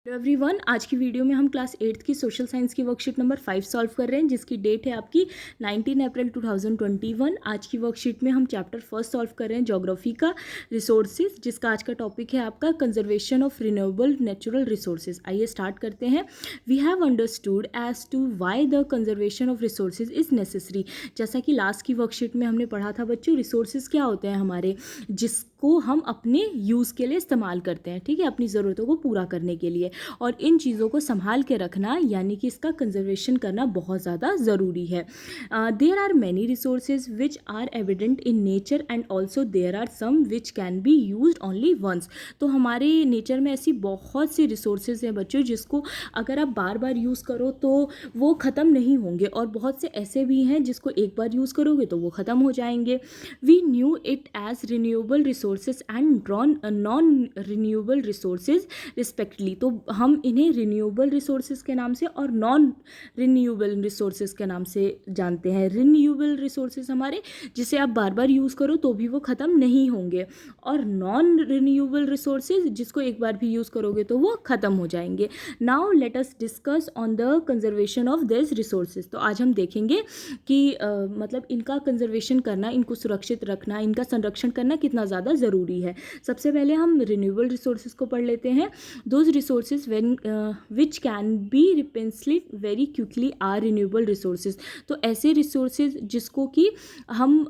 Hello everyone, आज की video में हम क्लास 8th की सोशल साइंस की वर्कशीट नंबर 5 सॉल्व कर रहे हैं, जिसकी डेट है आपकी 19 अप्रैल 2021। आज की वर्कशीट में हम चैप्टर फर्स्ट सॉल्व कर रहे हैं ज्योग्राफी का, रिसोर्सेज, जिसका आज का टॉपिक है आपका conservation of renewable natural resources. आइए स्टार्ट करते हैं। We have understood as to why the conservation of resources is necessary. जैसा कि लास्ट की वर्कशीट में हमने पढ़ा था बच्चों, रिसोर्सेज क्या होते हैं हमारे, जिसको हम अपने यूज़ के लिए इस्तेमाल करते हैं, ठीक है, अपनी ज़रूरतों को पूरा करने के लिए। और इन चीज़ों को संभाल के रखना यानी कि इसका कंजर्वेशन करना बहुत ज़्यादा ज़रूरी है। There are many resources which are evident in nature and also there are some which can be use only once. तो हमारे नेचर में ऐसी बहुत सी रिसोर्सेज हैं बच्चों, जिसको अगर आप बार बार यूज़ करो तो वो ख़त्म नहीं होंगे, और बहुत से ऐसे भी हैं जिसको एक बार यूज़ करोगे तो वो ख़त्म हो जाएंगे। We knew it as renewable resources and non renewable resources respectively. तो हम इन्हें रिन्यूएबल रिसोर्सेज के नाम से और नॉन रिन्यूएबल रिसोर्सेज के नाम से जानते हैं। रिन्यूएबल रिसोर्सेज हमारे जिसे आप बार बार यूज़ करो तो भी वो ख़त्म नहीं होंगे, और नॉन रिन्यूएबल रिसोर्सेज जिसको एक बार भी यूज़ करोगे तो वो ख़त्म हो जाएंगे। Now let us discuss on the conservation of this resources. तो आज हम देखेंगे कि मतलब इनका कंजर्वेशन करना, इनको सुरक्षित रखना, इनका संरक्षण करना कितना ज़्यादा ज़रूरी है। सबसे पहले हम रिन्यूएबल रिसोर्सेज को पढ़ लेते हैं। Those resources which can be replenished very quickly are renewable resources। तो ऐसे रिसोर्सेज जिसको कि हम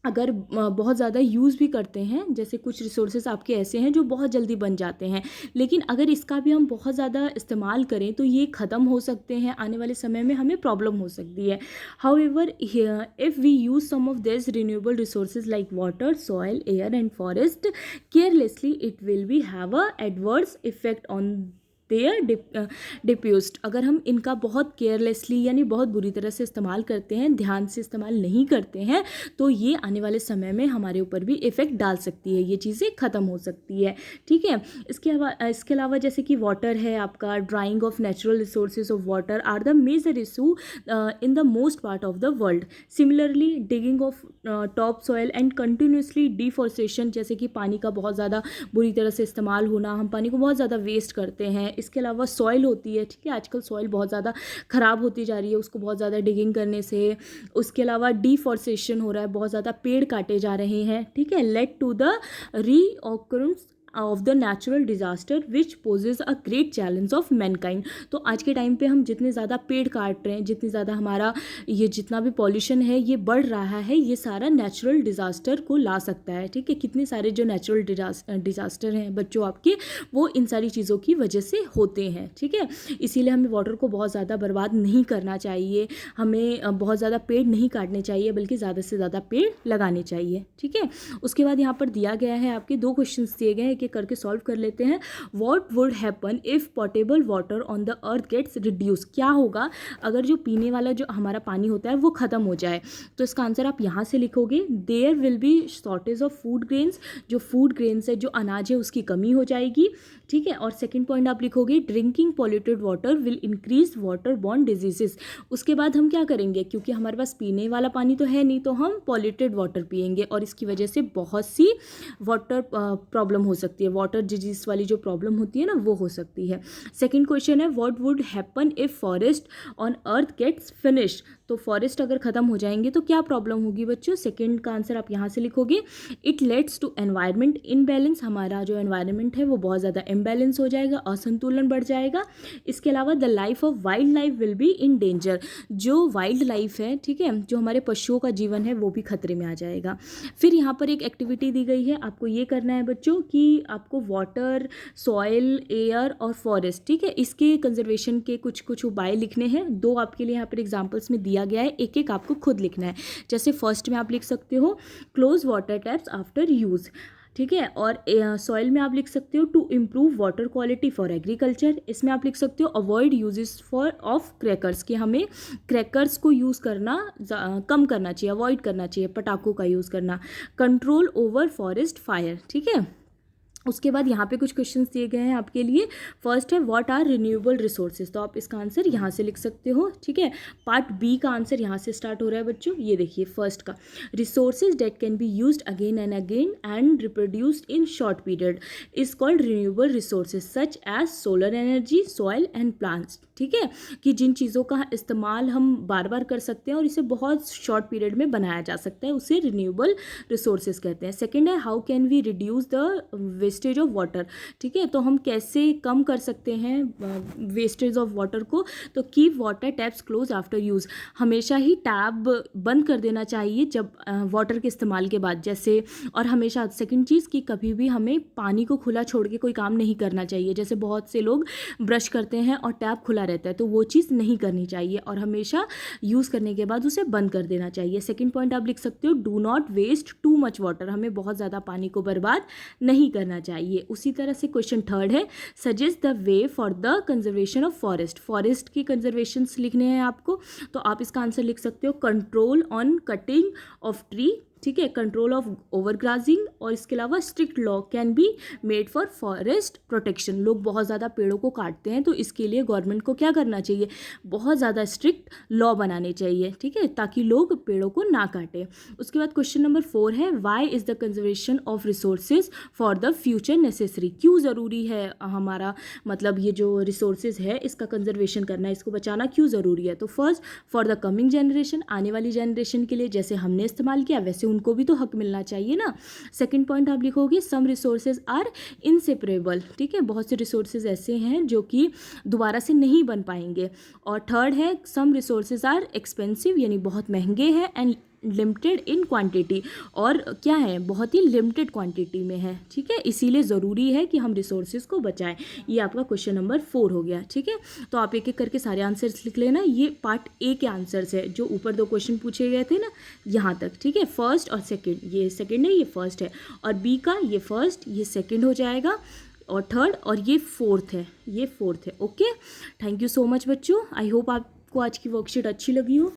अगर बहुत ज़्यादा यूज़ भी करते हैं, जैसे कुछ रिसोर्सेज आपके ऐसे हैं जो बहुत जल्दी बन जाते हैं, लेकिन अगर इसका भी हम बहुत ज़्यादा इस्तेमाल करें तो ये ख़त्म हो सकते हैं, आने वाले समय में हमें प्रॉब्लम हो सकती है। However if we use some of this renewable resources like water, soil, air and forest carelessly, it will be have a adverse effect on their deposits. अगर हम इनका बहुत केयरलेसली यानी बहुत बुरी तरह से इस्तेमाल करते हैं, ध्यान से इस्तेमाल नहीं करते हैं, तो ये आने वाले समय में हमारे ऊपर भी इफ़ेक्ट डाल सकती है, ये चीज़ें ख़त्म हो सकती है, ठीक है। इसके अलावा जैसे कि वाटर है आपका, drawing of natural resources of water are the major issue in the most part of the world. Similarly digging of top soil and continuously deforestation, जैसे कि पानी का बहुत ज़्यादा बुरी तरह से इस्तेमाल होना, हम पानी को बहुत ज़्यादा वेस्ट करते हैं। इसके अलावा सॉइल होती है, ठीक है, आजकल सॉइल बहुत ज़्यादा ख़राब होती जा रही है उसको बहुत ज़्यादा डिगिंग करने से। उसके अलावा डिफॉरेस्टेशन हो रहा है, बहुत ज़्यादा पेड़ काटे जा रहे हैं, ठीक है, led to the reoccurrence of the natural disaster which poses a great challenge of mankind. तो आज के टाइम पे हम जितने ज़्यादा पेड़ काट रहे हैं, जितनी ज़्यादा हमारा ये जितना भी पॉल्यूशन है ये बढ़ रहा है, ये सारा नेचुरल डिज़ास्टर को ला सकता है, ठीक है। कितने सारे जो नेचुरल डिज़ास्टर हैं बच्चों आपके, वो इन सारी चीज़ों की वजह से होते हैं, ठीक है। इसीलिए हमें वाटर को बहुत ज़्यादा बर्बाद नहीं करना चाहिए, हमें बहुत ज़्यादा पेड़ नहीं काटने चाहिए, बल्कि ज़्यादा से ज़्यादा पेड़ लगाने चाहिए, ठीक है। उसके बाद यहाँ पर दिया गया है आपके दो क्वेश्चन दिए गए हैं, एक करके सॉल्व कर लेते हैं। What would happen if portable water on the earth gets reduce. क्या होगा अगर जो पीने वाला जो हमारा पानी होता है वो ख़त्म हो जाए। तो इसका आंसर आप यहाँ से लिखोगे, there will be shortage of food grains. जो फूड ग्रेन्स है, जो अनाज है, उसकी कमी हो जाएगी, ठीक है। और सेकंड पॉइंट आप लिखोगे, drinking polluted water will increase water borne diseases. उसके बाद हम क्या करेंगे, क्योंकि हमारे पास पीने वाला पानी तो है नहीं, तो हम पॉल्यूटेड वाटर पिएंगे, और इसकी वजह से बहुत सी वाटर प्रॉब्लम हो सकती है, वाटर डिजीज वाली जो प्रॉब्लम होती है ना, वो हो सकती है। सेकंड क्वेश्चन है, what would happen if forest on earth gets finished. तो फॉरेस्ट अगर ख़त्म हो जाएंगे तो क्या प्रॉब्लम होगी बच्चों। सेकंड का आंसर आप यहाँ से लिखोगे, it leads to environment imbalance. हमारा जो एनवायरमेंट है वो बहुत ज़्यादा इम्बैलेंस हो जाएगा, असंतुलन बढ़ जाएगा। इसके अलावा the life of wild life will be in danger. जो वाइल्ड लाइफ है, ठीक है, जो हमारे पशुओं का जीवन है, वो भी खतरे में आ जाएगा। फिर यहाँ पर एक एक्टिविटी दी गई है, आपको ये करना है बच्चों कि आपको वाटर, सॉइल, एयर और फॉरेस्ट, ठीक है, इसके कंजर्वेशन के कुछ कुछ उपाय लिखने हैं। दो आपके लिए यहाँ पर एग्जांपल्स में दिया गया है, एक एक आपको खुद लिखना है। जैसे फर्स्ट में आप लिख सकते हो close water taps after use, ठीक है। और सॉइल में आप लिख सकते हो to improve water quality for agriculture. इसमें आप लिख सकते हो avoid usages for of crackers, कि हमें क्रैकर्स को यूज़ करना कम करना चाहिए, अवॉइड करना चाहिए, पटाखों का यूज़ करना। कंट्रोल ओवर फॉरेस्ट फायर, ठीक है। उसके बाद यहाँ पे कुछ क्वेश्चंस दिए गए हैं आपके लिए। फर्स्ट है व्हाट आर रिन्यूएबल रिसोर्सेज, तो आप इसका आंसर यहाँ से लिख सकते हो, ठीक है। पार्ट बी का आंसर यहाँ से स्टार्ट हो रहा है बच्चों, ये देखिए फर्स्ट का, resources that can be used again and again and reproduced in short period is called renewable resources such as solar energy, soil and plants, ठीक है, कि जिन चीज़ों का इस्तेमाल हम बार बार कर सकते हैं और इसे बहुत शॉर्ट पीरियड में बनाया जा सकता है, उसे रिन्यूएबल रिसोर्सेज कहते हैं। सेकेंड है how can we reduce the wastage of water, ठीक है, तो हम कैसे कम कर सकते हैं वेस्टेज ऑफ वाटर को, तो keep water taps close after use, हमेशा ही टैब बंद कर देना चाहिए जब वाटर के इस्तेमाल के बाद, जैसे, और हमेशा सेकंड चीज़ कि कभी भी हमें पानी को खुला छोड़ के कोई काम नहीं करना चाहिए, जैसे बहुत से लोग ब्रश करते हैं और टैप खुला रहता है, तो वो चीज़ नहीं करनी चाहिए और हमेशा यूज़ करने के बाद उसे बंद कर देना चाहिए। सेकंड पॉइंट आप लिख सकते हो do not waste too much water, हमें बहुत ज़्यादा पानी को बर्बाद नहीं करना चाहिए। उसी तरह से क्वेश्चन थर्ड है suggest the way for the conservation of forest, forest की कंजर्वेशन लिखने हैं आपको, तो आप इसका आंसर लिख सकते हो control on cutting of tree, ठीक है, कंट्रोल ऑफ ओवरग्राजिंग, और इसके अलावा strict law can be made for forest protection, लोग बहुत ज़्यादा पेड़ों को काटते हैं तो इसके लिए गवर्नमेंट को क्या करना चाहिए, बहुत ज़्यादा स्ट्रिक्ट लॉ बनाने चाहिए, ठीक है, ताकि लोग पेड़ों को ना काटें। उसके बाद क्वेश्चन नंबर 4 है why is the conservation of resources for the future necessary, क्यों ज़रूरी है हमारा, मतलब ये जो रिसोर्सेज है इसका कंजर्वेशन करना, इसको बचाना क्यों ज़रूरी है, तो first for the coming generation, आने वाली जनरेशन के लिए, जैसे हमने इस्तेमाल किया वैसे उनको भी तो हक मिलना चाहिए ना। सेकंड पॉइंट आप लिखोगे सम रिसोर्सेज आर इनसेपरेबल, ठीक है, बहुत से रिसोर्सेज ऐसे हैं जो कि दोबारा से नहीं बन पाएंगे। और थर्ड है सम रिसोर्सेज आर एक्सपेंसिव, यानी बहुत महंगे हैं, एंड लिमिटेड इन क्वांटिटी, और क्या है बहुत ही लिमिटेड क्वांटिटी में है, ठीक है, इसीलिए ज़रूरी है कि हम रिसोर्सेज को बचाएं। ये आपका क्वेश्चन नंबर 4 हो गया, ठीक है। तो आप एक एक करके सारे आंसर्स लिख लेना, ये पार्ट ए के आंसर्स है, जो ऊपर 2 क्वेश्चन पूछे गए थे ना यहाँ तक, ठीक है, फर्स्ट और सेकेंड, ये सेकेंड है ये फर्स्ट है, और बी का ये फर्स्ट ये सेकेंड हो जाएगा, और थर्ड, और ये फोर्थ है, ये फोर्थ है, okay. Thank you so much बच्चों, आई होप आपको आज की वर्कशीट अच्छी लगी हो।